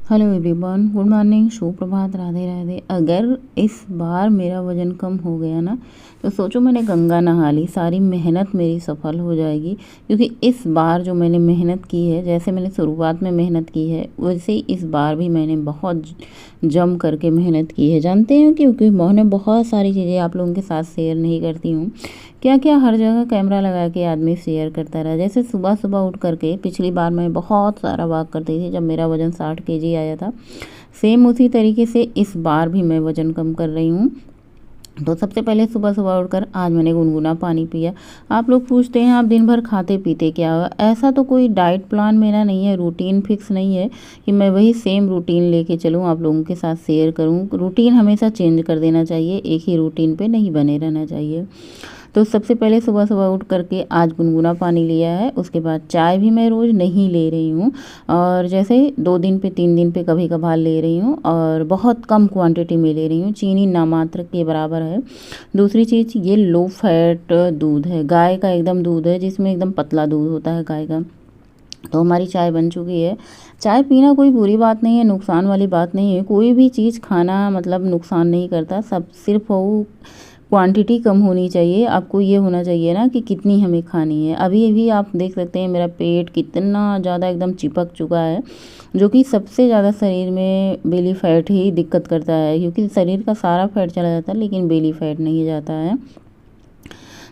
Hello everyone, good morning, सुप्रभात, राधे राधे। अगर इस बार मेरा वज़न कम हो गया ना तो सोचो मैंने गंगा नहा ली, सारी मेहनत मेरी सफल हो जाएगी। क्योंकि इस बार जो मैंने मेहनत की है, जैसे मैंने शुरुआत में मेहनत की है वैसे ही इस बार भी मैंने बहुत जम करके मेहनत की है। जानते हैं क्योंकि मैंने बहुत सारी चीज़ें आप लोगों के साथ शेयर नहीं करती हूँ। क्या क्या हर जगह कैमरा लगा के आदमी शेयर करता रहा। जैसे सुबह सुबह उठ करके पिछली बार मैं बहुत सारा वॉक करती थी जब मेरा वज़न 60 केजी आया था। सेम उसी तरीके से इस बार भी मैं वज़न कम कर रही हूँ। तो सबसे पहले सुबह सुबह उठकर आज मैंने गुनगुना पानी पिया। आप लोग पूछते हैं आप दिन भर खाते पीते क्या हो। ऐसा तो कोई डाइट प्लान मेरा नहीं है, रूटीन फिक्स नहीं है कि मैं वही सेम रूटीन लेके चलूँ आप लोगों के साथ शेयर करूँ। रूटीन हमेशा चेंज कर देना चाहिए, एक ही रूटीन पे नहीं बने रहना चाहिए। तो सबसे पहले सुबह सुबह उठ करके आज गुनगुना पानी लिया है। उसके बाद चाय भी मैं रोज़ नहीं ले रही हूँ, और जैसे 2 दिन पे 3 दिन पे कभी कभार ले रही हूँ, और बहुत कम क्वांटिटी में ले रही हूँ। चीनी नामात्र के बराबर है। दूसरी चीज़, ये लो फैट दूध है, गाय का एकदम दूध है, जिसमें एकदम पतला दूध होता है गाय का। तो हमारी चाय बन चुकी है। चाय पीना कोई बुरी बात नहीं है, नुकसान वाली बात नहीं है। कोई भी चीज़ खाना मतलब नुकसान नहीं करता, सब सिर्फ वो क्वांटिटी कम होनी चाहिए। आपको ये होना चाहिए ना कि कितनी हमें खानी है। अभी अभी आप देख सकते हैं मेरा पेट कितना ज़्यादा एकदम चिपक चुका है, जो कि सबसे ज़्यादा शरीर में बेली फैट ही दिक्कत करता है। क्योंकि शरीर का सारा फैट चला जाता है लेकिन बेली फैट नहीं जाता है।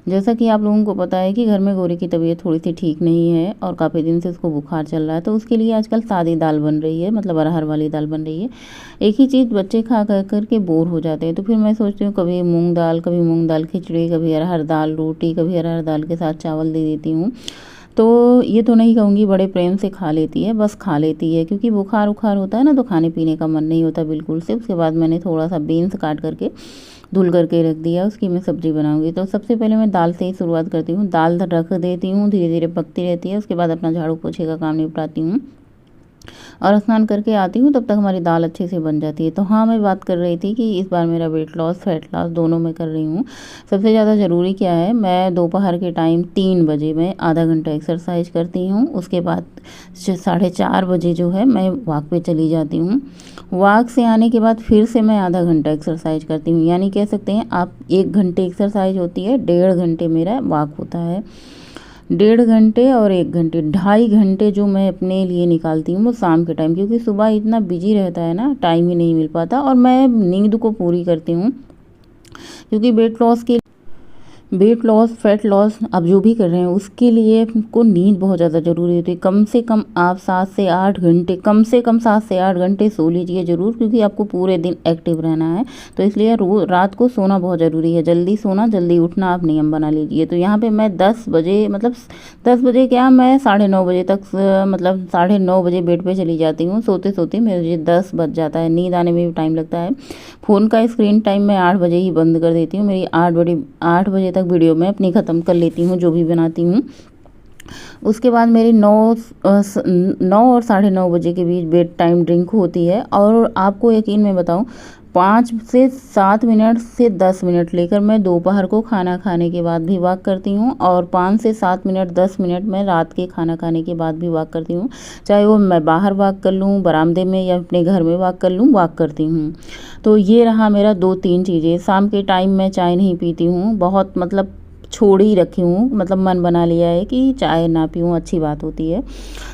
जैसा कि आप लोगों को पता है कि घर में गौरी की तबीयत थोड़ी सी ठीक नहीं है और काफ़ी दिन से उसको बुखार चल रहा है। तो उसके लिए आजकल सादी दाल बन रही है, मतलब अरहर वाली दाल बन रही है। एक ही चीज़ बच्चे खा कर करके बोर हो जाते हैं। तो फिर मैं सोचती हूँ कभी मूंग दाल खिचड़ी, कभी अरहर दाल रोटी, कभी अरहर दाल के साथ चावल दे देती हूँ। तो ये तो नहीं कहूँगी बड़े प्रेम से खा लेती है, बस खा लेती है। क्योंकि बुखार उखार होता है ना तो खाने पीने का मन नहीं होता बिल्कुल से। उसके बाद मैंने थोड़ा सा बीन्स काट करके धुल करके रख दिया, उसकी मैं सब्ज़ी बनाऊंगी। तो सबसे पहले मैं दाल से ही शुरुआत करती हूँ। दाल रख देती हूँ, धीरे धीरे पकती रहती है। उसके बाद अपना झाड़ू पोछे का काम निपटाती हूँ और स्नान करके आती हूँ, तब तक हमारी दाल अच्छे से बन जाती है। तो हाँ, मैं बात कर रही थी कि इस बार मेरा वेट लॉस फैट लॉस दोनों में कर रही हूँ। सबसे ज़्यादा ज़रूरी क्या है, मैं दोपहर के टाइम 3 बजे में आधा घंटा एक्सरसाइज करती हूँ। उसके बाद 4:30 बजे जो है मैं वॉक पे चली जाती हूँ। वॉक से आने के बाद फिर से मैं आधा घंटा एक्सरसाइज करती हूँ। यानी कह सकते हैं आप 1 घंटे एक्सरसाइज होती है, 1.5 घंटे मेरा वॉक होता है। 1.5 घंटे और 1 घंटे, 2.5 घंटे जो मैं अपने लिए निकालती हूँ वो शाम के टाइम। क्योंकि सुबह इतना बिजी रहता है ना, टाइम ही नहीं मिल पाता। और मैं नींद को पूरी करती हूँ, क्योंकि वेट लॉस फैट लॉस आप जो भी कर रहे हैं उसके लिए आपको नींद बहुत ज़्यादा ज़रूरी होती है। कम से कम आप 7 से 8 घंटे, कम से कम 7 से 8 घंटे सो लीजिए ज़रूर, क्योंकि आपको पूरे दिन एक्टिव रहना है। तो इसलिए रात को सोना बहुत ज़रूरी है। जल्दी सोना जल्दी उठना आप नियम बना लीजिए। तो यहाँ पे मैं 10 बजे, मतलब 10 बजे क्या, मैं 9:30 बजे तक, मतलब 9:30 बजे बेड पे चली जाती हूँ। सोते सोते मुझे 10 बज जाता है, नींद आने में भी टाइम लगता है। फ़ोन का स्क्रीन टाइम मैं 8 बजे ही बंद कर देती हूँ। मेरी 8 बजे तक वीडियो मैं अपनी ख़त्म कर लेती हूँ जो भी बनाती हूँ। उसके बाद मेरी 9 और 9:30 बजे के बीच बेड टाइम ड्रिंक होती है। और आपको यकीन में बताऊँ, 5 से 7 मिनट से 10 मिनट लेकर मैं दोपहर को खाना खाने के बाद भी वॉक करती हूँ, और 5 से 7 मिनट 10 मिनट मैं रात के खाना खाने के बाद भी वॉक करती हूँ। चाहे वो मैं बाहर वॉक कर लूँ बरामदे में या अपने घर में वॉक कर लूँ, वॉक करती हूँ। तो ये रहा मेरा 2-3 चीज़ें। शाम के टाइम मैं चाय नहीं पीती हूँ, बहुत मतलब छोड़ ही रखी हूँ, मतलब मन बना लिया है कि चाय ना पीऊँ, अच्छी बात होती है।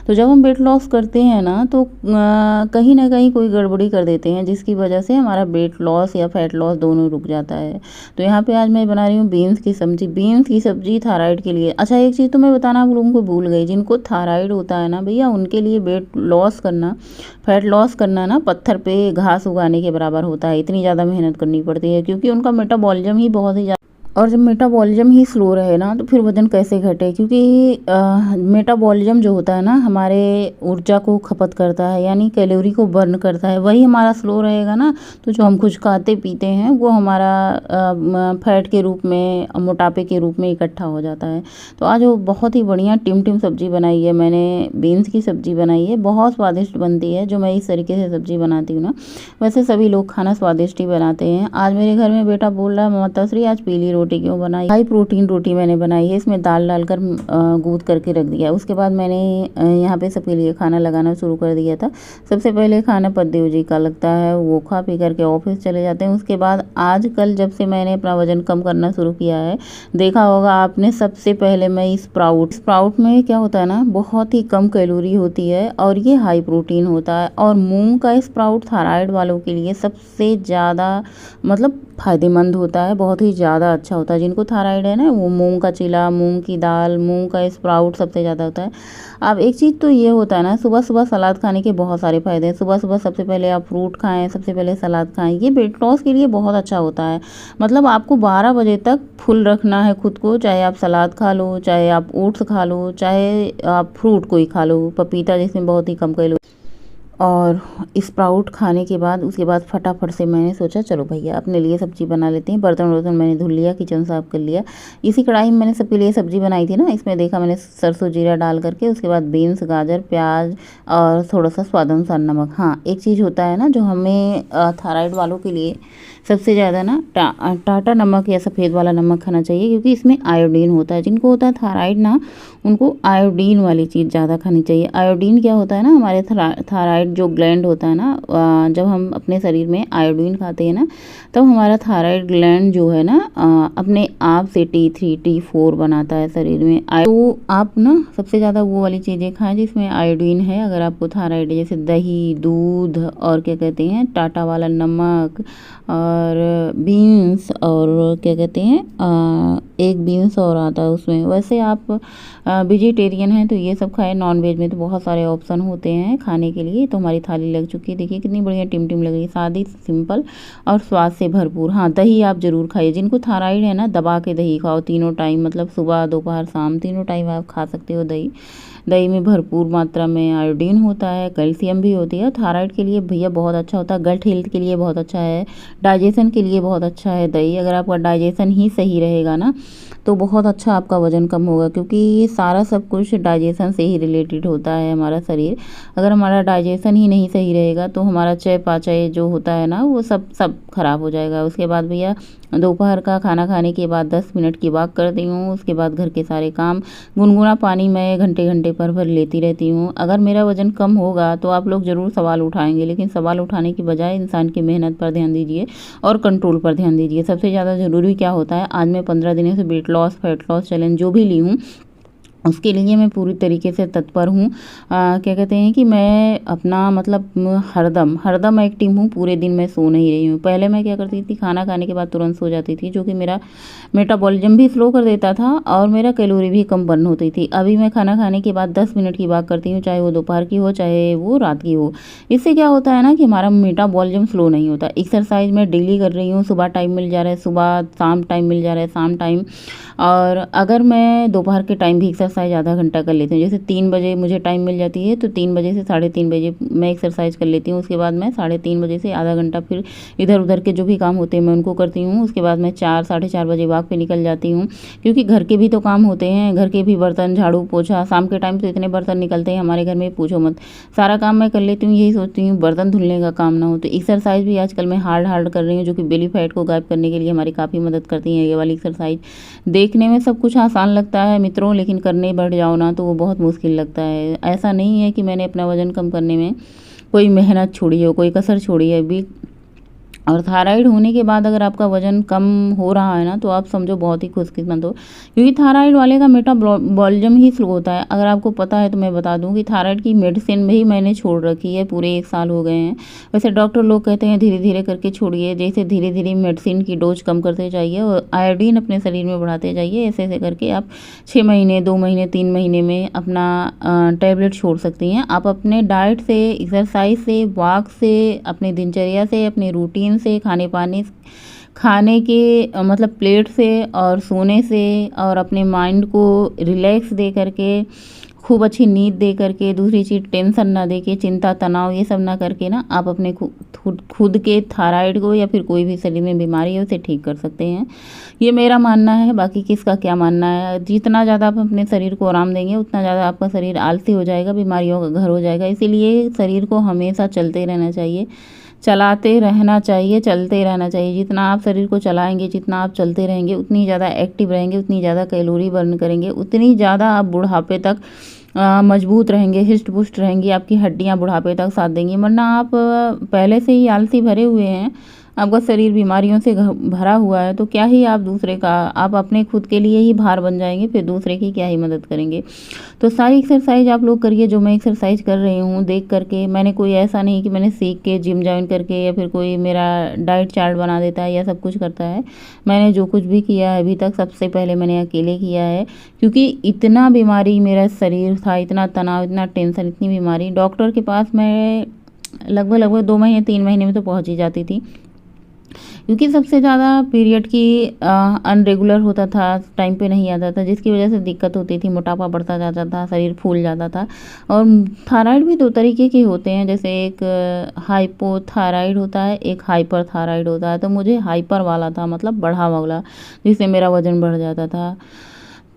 तो जब हम वेट लॉस करते हैं ना तो कहीं ना कहीं कोई गड़बड़ी कर देते हैं, जिसकी वजह से हमारा वेट लॉस या फैट लॉस दोनों रुक जाता है। तो यहाँ पे आज मैं बना रही हूँ बीन्स की सब्जी। बीन्स की सब्जी थायराइड के लिए। अच्छा, एक चीज़ तो मैं बताना आप लोगों को भूल गई, जिनको थायराइड होता है ना भैया, उनके लिए वेट लॉस करना, फैट लॉस करना ना पत्थर पे घास उगाने के बराबर होता है। इतनी ज़्यादा मेहनत करनी पड़ती है, क्योंकि उनका मेटाबॉलिज्म ही बहुत ही, और जब मेटाबॉलिज्म ही स्लो रहे ना तो फिर वज़न कैसे घटे। क्योंकि मेटाबॉलिज्म जो होता है ना, हमारे ऊर्जा को खपत करता है, यानी कैलोरी को बर्न करता है। वही हमारा स्लो रहेगा ना तो जो हम कुछ खाते पीते हैं वो हमारा फैट के रूप में, मोटापे के रूप में इकट्ठा हो जाता है। तो आज वो बहुत ही बढ़िया टिम सब्ज़ी बनाई है मैंने, बीन्स की सब्ज़ी बनाई है। बहुत स्वादिष्ट बनती है जो मैं इस तरीके से सब्ज़ी बनाती हूँ ना। वैसे सभी लोग खाना स्वादिष्ट ही बनाते हैं। आज मेरे घर में बेटा बोल रहा है, माताश्री आज पीली रोटी क्यों बनाई, हाई प्रोटीन रोटी मैंने बनाई है। इसमें दाल डालकर गूँथ करके रख दिया। उसके बाद मैंने यहाँ पे सबके लिए खाना लगाना शुरू कर दिया था। सबसे पहले खाना पतिदेव जी का लगता है, वो खा पी करके ऑफिस चले जाते हैं। उसके बाद आजकल जब से मैंने अपना वजन कम करना शुरू किया है, देखा होगा आपने, सबसे पहले मैं स्प्राउट में क्या होता है ना, बहुत ही कम कैलोरी होती है और ये हाई प्रोटीन होता है। और मूंग का स्प्राउट थायराइड वालों के लिए सबसे ज़्यादा मतलब फ़ायदेमंद होता है, बहुत ही ज़्यादा अच्छा होता है। जिनको थायराइड है ना, वो मूंग का चिला, मूंग की दाल, मूंग का स्प्राउट सबसे ज़्यादा होता है। अब एक चीज़ तो ये होता है ना, सुबह सुबह सलाद खाने के बहुत सारे फ़ायदे हैं। सुबह सुबह सबसे पहले आप फ्रूट खाएं, सबसे पहले सलाद खाएं, ये वेट लॉस के लिए बहुत अच्छा होता है। मतलब आपको 12 बजे तक फुल रखना है खुद को, चाहे आप सलाद खा लो, चाहे आप ओट्स खा लो, चाहे आप फ्रूट कोई खा लो, पपीता जिसमें बहुत ही कम कैलोरी। और स्प्राउट खाने के बाद उसके बाद फटाफट से मैंने सोचा चलो भैया अपने लिए सब्जी बना लेते हैं। बर्तन वर्तन मैंने धुल लिया, किचन साफ कर लिया। इसी कढ़ाई में मैंने सबके लिए सब्जी बनाई थी ना, इसमें देखा मैंने सरसों जीरा डाल करके, उसके बाद बीन्स, गाजर, प्याज और थोड़ा सा स्वाद अनुसार नमक। हाँ, एक चीज़ होता है ना जो हमें थायराइड वालों के लिए सबसे ज़्यादा ना टाटा नमक या सफ़ेद वाला नमक खाना चाहिए, क्योंकि इसमें आयोडीन होता है। जिनको होता है थायराइड ना, उनको आयोडीन वाली चीज़ ज़्यादा खानी चाहिए। आयोडीन क्या होता है ना, हमारे थायराइड जो ग्लैंड होता है ना, जब हम अपने शरीर में आयोडीन खाते हैं ना, तब हमारा थायराइड ग्लैंड जो है ना अपने आप से T3 T4 बनाता है शरीर में। तो आप ना सबसे ज़्यादा वो वाली चीज़ें खाएं जिसमें आयोडीन है। अगर आपको थायराइड है, जैसे दही, दूध और क्या कहते हैं टाटा वाला नमक और बीन्स और क्या कहते हैं एक बीन्स और आता है उसमें। वैसे आप वेजिटेरियन हैं तो ये सब खाएं। नॉन वेज में तो बहुत सारे ऑप्शन होते हैं खाने के लिए। तो हमारी थाली लग चुकी है, देखिए कितनी बढ़िया टिम टिम लग रही है, सादी, सिंपल और स्वाद से भरपूर। हाँ, दही आप ज़रूर खाइए। जिनको थायराइड है ना, दबा के दही खाओ तीनों टाइम, मतलब सुबह, दोपहर, शाम, तीनों टाइम आप खा सकते हो दही। दही में भरपूर मात्रा में आयोडीन होता है, कैल्शियम भी होती है। थायराइड के लिए भैया बहुत अच्छा होता है, गट हेल्थ के लिए बहुत अच्छा है, डाइजेशन के लिए बहुत अच्छा है दही। अगर आपका डाइजेशन ही सही रहेगा ना, तो बहुत अच्छा आपका वज़न कम होगा, क्योंकि ये सारा सब कुछ डाइजेशन से ही रिलेटेड होता है हमारा शरीर। अगर हमारा डाइजेशन ही नहीं सही रहेगा तो हमारा चयापचय जो होता है ना, वो सब खराब हो जाएगा। उसके बाद भैया दोपहर का खाना खाने के बाद 10 मिनट की वॉक करती हूँ। उसके बाद घर के सारे काम, गुनगुना पानी मैं घंटे घंटे भर लेती रहती हूँ। अगर मेरा वज़न कम होगा तो आप लोग ज़रूर सवाल उठाएंगे, लेकिन सवाल उठाने की बजाय इंसान की मेहनत पर ध्यान दीजिए और कंट्रोल पर ध्यान दीजिए। सबसे ज़्यादा ज़रूरी क्या होता है, आज मैं 15 दिनों से weight loss, fat loss challenge जो भी ली हूँ, उसके लिए मैं पूरी तरीके से तत्पर हूँ। क्या कहते हैं कि मैं अपना मतलब हरदम एक्टिव हूँ। पूरे दिन मैं सो नहीं रही हूँ। पहले मैं क्या करती थी, खाना खाने के बाद तुरंत सो जाती थी, जो कि मेरा मेटाबॉलिज्म भी स्लो कर देता था और मेरा कैलोरी भी कम बर्न होती थी। अभी मैं खाना खाने के बाद 10 मिनट की वॉक करती हूँ, चाहे वो दोपहर की हो, चाहे वो रात की हो। इससे क्या होता है ना कि हमारा मेटाबॉलिज्म स्लो नहीं होता। एक्सरसाइज मैं डेली कर रही हूँ, सुबह टाइम मिल जा रहा है, सुबह, शाम टाइम मिल जा रहा है, शाम टाइम। और अगर मैं दोपहर के टाइम भी एक्सरसाइज आधा घंटा कर लेती हूँ, जैसे 3 बजे मुझे टाइम मिल जाती है, तो 3 बजे से 3:30 बजे मैं एक्सरसाइज कर लेती हूँ। उसके बाद मैं 3:30 बजे से आधा घंटा फिर इधर उधर के जो भी काम होते हैं मैं उनको करती हूँ। उसके बाद मैं 4 साढ़े 4 बजे वॉक पे निकल जाती हूँ, क्योंकि घर के भी तो काम होते हैं, घर के भी बर्तन, झाड़ू, पोछा। शाम के टाइम तो इतने बर्तन निकलते हैं हमारे घर में, पूछो मत। सारा काम मैं कर लेती हूँ, यही सोचती हूँ बर्तन धुलने का काम ना हो। तो एक्सरसाइज भी आजकल मैं हार्ड कर रही हूँ, जो कि बेली फैट को गायब करने के लिए हमारी काफ़ी मदद करती है ये वाली एक्सरसाइज। देखने में सब कुछ आसान लगता है मित्रों, लेकिन करने बैठ जाओ ना तो वो बहुत मुश्किल लगता है। ऐसा नहीं है कि मैंने अपना वज़न कम करने में कोई मेहनत छोड़ी हो, कोई कसर छोड़ी है भी। और थायराइड होने के बाद अगर आपका वज़न कम हो रहा है ना, तो आप समझो बहुत ही खुशकिस्मत हो, क्योंकि थायराइड वाले का मेटाबॉलिज्म ही स्लो होता है। अगर आपको पता है तो मैं बता दूं कि थायराइड की मेडिसिन भी मैंने छोड़ रखी है, पूरे 1 साल हो गए हैं। वैसे डॉक्टर लोग कहते हैं धीरे धीरे करके छोड़िए, जैसे धीरे धीरे मेडिसिन की डोज कम करते जाइए और आयोडीन अपने शरीर में बढ़ाते जाइए। ऐसे ऐसे करके आप 6 महीने, 2 महीने, 3 महीने में अपना टैबलेट छोड़ सकती हैं। आप अपने डाइट से, एक्सरसाइज से, वॉक से, अपनी दिनचर्या से, अपनी रूटीन से, खाने के मतलब प्लेट से और सोने से, और अपने माइंड को रिलैक्स दे करके, खूब अच्छी नींद दे करके, दूसरी चीज़ टेंशन ना दे के, चिंता, तनाव ये सब ना करके ना, आप अपने खुद के थायराइड को या फिर कोई भी शरीर में बीमारी है उसे ठीक कर सकते हैं। ये मेरा मानना है, बाकी किसका क्या मानना है। जितना ज़्यादा आप अपने शरीर को आराम देंगे, उतना ज़्यादा आपका शरीर आलसी हो जाएगा, बीमारियों का घर हो जाएगा। इसीलिए शरीर को हमेशा चलते रहना चाहिए। चलाते रहना चाहिए, चलते रहना चाहिए। जितना आप शरीर को चलाएँगे, जितना आप चलते रहेंगे, उतनी ज़्यादा एक्टिव रहेंगे, उतनी ज़्यादा कैलोरी बर्न करेंगे, उतनी ज़्यादा आप बुढ़ापे तक मजबूत रहेंगे, हिष्ट-पुष्ट रहेंगी, आपकी हड्डियाँ बुढ़ापे तक साथ देंगी। वरना आप पहले से ही आलसी भरे हुए हैं, आपका शरीर बीमारियों से भरा हुआ है, तो क्या ही आप दूसरे का, आप अपने खुद के लिए ही भार बन जाएँगे, फिर दूसरे की क्या ही मदद करेंगे। तो सारी एक्सरसाइज आप लोग करिए जो मैं एक्सरसाइज कर रही हूँ देख करके। मैंने कोई ऐसा नहीं कि मैंने सीख के जिम जॉइन करके या फिर कोई मेरा डाइट चार्ट बना देता है या सब कुछ करता है। मैंने जो कुछ भी किया है अभी तक सबसे पहले मैंने अकेले किया है, क्योंकि इतना बीमारी मेरा शरीर था, इतना तनाव, इतना टेंशन, इतनी बीमारी। डॉक्टर के पास मैं लगभग 2 महीने 3 महीने में तो पहुँच ही जाती थी, क्योंकि सबसे ज़्यादा पीरियड की अनरेगुलर होता था, टाइम पे नहीं आता था, जिसकी वजह से दिक्कत होती थी, मोटापा बढ़ता जाता था, शरीर फूल जाता था। और थायराइड भी 2 तरीके के होते हैं, जैसे एक हाइपोथायराइड होता है, एक हाइपर थायराइड होता है। तो मुझे हाइपर वाला था, मतलब बढ़ा वाला, जिससे मेरा वज़न बढ़ जाता था।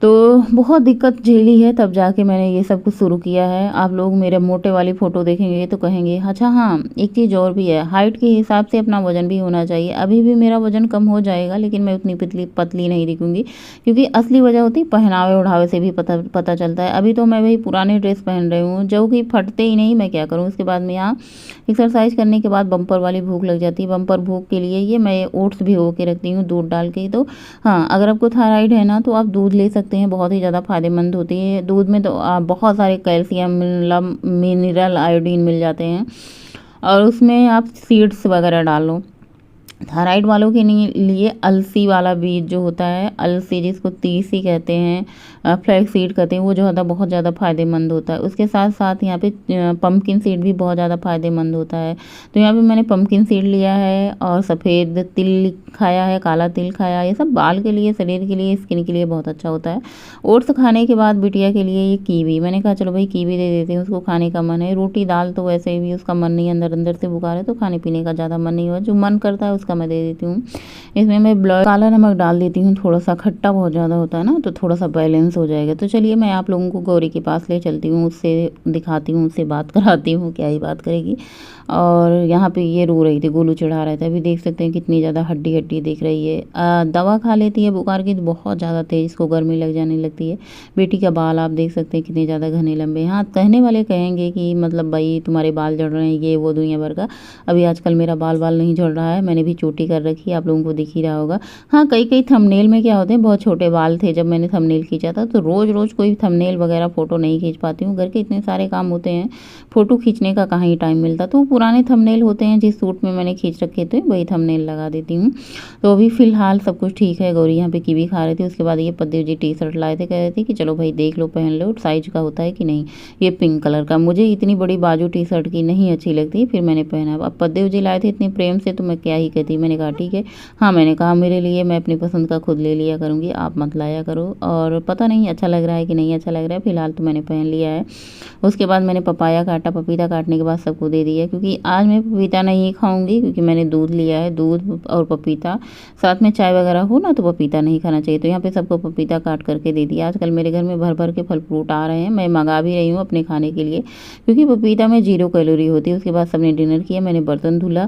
तो बहुत दिक्कत झेली है, तब जाके मैंने ये सब कुछ शुरू किया है। आप लोग मेरे मोटे वाली फ़ोटो देखेंगे तो कहेंगे अच्छा हाँ, एक चीज़ और भी है, हाइट के हिसाब से अपना वज़न भी होना चाहिए। अभी भी मेरा वज़न कम हो जाएगा, लेकिन मैं उतनी पतली नहीं दिखूँगी, क्योंकि असली वजह होती है पहनावे-ओढ़ावे से भी पता चलता है। अभी तो मैं वही पुराने ड्रेस पहन रही हूँ, जो कि फटते ही नहीं, मैं क्या करूँ। उसके बाद में यहाँ एक्सरसाइज करने के बाद बम्पर वाली भूख लग जाती है। बम्पर भूख के लिए ये मैं ओट्स भिगो के रखती हूँ दूध डाल के। तो हाँ, अगर आपको थायराइड है ना तो आप दूध ले सकते हैं, बहुत ही ज़्यादा फ़ायदेमंद होती है। दूध में तो बहुत सारे कैल्शियम, मिनरल, आयोडीन मिल जाते हैं, और उसमें आप सीड्स वगैरह डालो। थायराइड वालों के लिए अलसी वाला बीज जो होता है, अलसी जिसको तीसी कहते हैं, फ्लैक्स सीड कहते हैं, वो जो होता है बहुत ज़्यादा फ़ायदेमंद होता है। उसके साथ साथ यहाँ पे पम्पकिन सीड भी बहुत ज़्यादा फ़ायदेमंद होता है। तो यहाँ पे मैंने पम्पकिन सीड लिया है, और सफ़ेद तिल खाया है, काला तिल खाया। ये सब बाल के लिए, शरीर के लिए, स्किन के लिए बहुत अच्छा होता है। ओट्स खाने के बाद बिटिया के लिए ये कीवी, मैंने कहा चलो भाई कीवी दे देते हैं, उसको खाने का मन है। रोटी दाल तो वैसे भी उसका मन नहीं, अंदर अंदर से बुखार है, तो खाने पीने का ज़्यादा मन नहीं हुआ, जो मन करता है उसका मैं दे देती हूँ। इसमें मैं काला नमक डाल देती हूँ, थोड़ा सा खट्टा बहुत ज़्यादा होता है ना, तो थोड़ा सा बैलेंस हो जाएगा। तो चलिए मैं आप लोगों को गौरी के पास ले चलती हूँ, उससे दिखाती हूँ, उससे बात कराती हूँ, क्या ही बात करेगी। और यहाँ पे ये रो रही थी, गोलू चढ़ा रहा था। अभी देख सकते हैं कितनी ज़्यादा हड्डी हड्डी दिख रही है। दवा खा लेती है बुखार की, तो बहुत ज़्यादा तेज इसको गर्मी लग जाने लगती है। बेटी का बाल आप देख सकते हैं कितने ज़्यादा घने लंबे हैं। हाँ, कहने वाले कहेंगे कि मतलब भाई तुम्हारे बाल झड़ रहे हैं, ये वो दुनिया भर का। अभी आजकल मेरा बाल नहीं झड़ रहा है, मैंने भी चोटी कर रखी है, आप लोगों को दिख ही रहा होगा। हाँ, कई थंबनेल में क्या होते हैं, बहुत छोटे बाल थे जब मैंने थंबनेल खींचा था, तो रोज़ कोई थंबनेल वगैरह फ़ोटो नहीं खींच पाती हूँ, घर के इतने सारे काम होते हैं, फ़ोटो खींचने का कहाँ ही टाइम मिलता। तो पुराने थंबनेल होते हैं, जिस सूट में मैंने खींच रखे थे वही थंबनेल लगा देती हूँ। तो अभी फ़िलहाल सब कुछ ठीक है। गौरी यहाँ पे कीवी खा रही थी, उसके बाद ये पद्देव जी टी शर्ट लाए थे, कह रहे थे कि चलो भाई देख लो, पहन लो, साइज का होता है कि नहीं। ये पिंक कलर का, मुझे इतनी बड़ी बाजू टी शर्ट की नहीं अच्छी लगती, फिर मैंने पहना। अब पद्देव जी लाए थे इतने प्रेम से, तो मैं क्या ही कहती। मैंने कहा ठीक है। हाँ, मैंने कहा मेरे लिए मैं अपनी पसंद का खुद ले लिया करूँगी, आप मत लाया करो। और पता नहीं अच्छा लग रहा है कि नहीं अच्छा लग रहा है, फ़िलहाल तो मैंने पहन लिया है। उसके बाद मैंने पपाया काटा, पपीता काटने के बाद सबको दे दिया, क्योंकि आज मैं पपीता नहीं खाऊंगी, क्योंकि मैंने दूध लिया है, दूध और पपीता, साथ में चाय वगैरह हो ना, तो पपीता नहीं खाना चाहिए। तो यहाँ पे सबको पपीता काट करके दे दिया। आजकल मेरे घर में भर भर के फल फ्रूट आ रहे हैं, मैं मंगा भी रही हूँ अपने खाने के लिए, क्योंकि पपीता में 0 कैलोरी होती है। उसके बाद सबने डिनर किया, मैंने बर्तन धुला,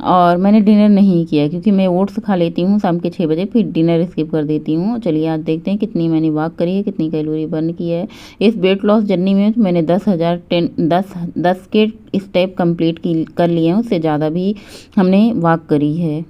और मैंने डिनर नहीं किया क्योंकि मैं ओट्स खा लेती हूँ शाम के 6 बजे, फिर डिनर स्किप कर देती हूँ। चलिए आज देखते हैं कितनी मैंने वॉक करी है, कितनी कैलोरी बर्न की है। इस वेट लॉस जर्नी में मैंने 10 के स्टेप कंप्लीट कर लिए हैं, उससे ज़्यादा भी हमने वॉक करी है।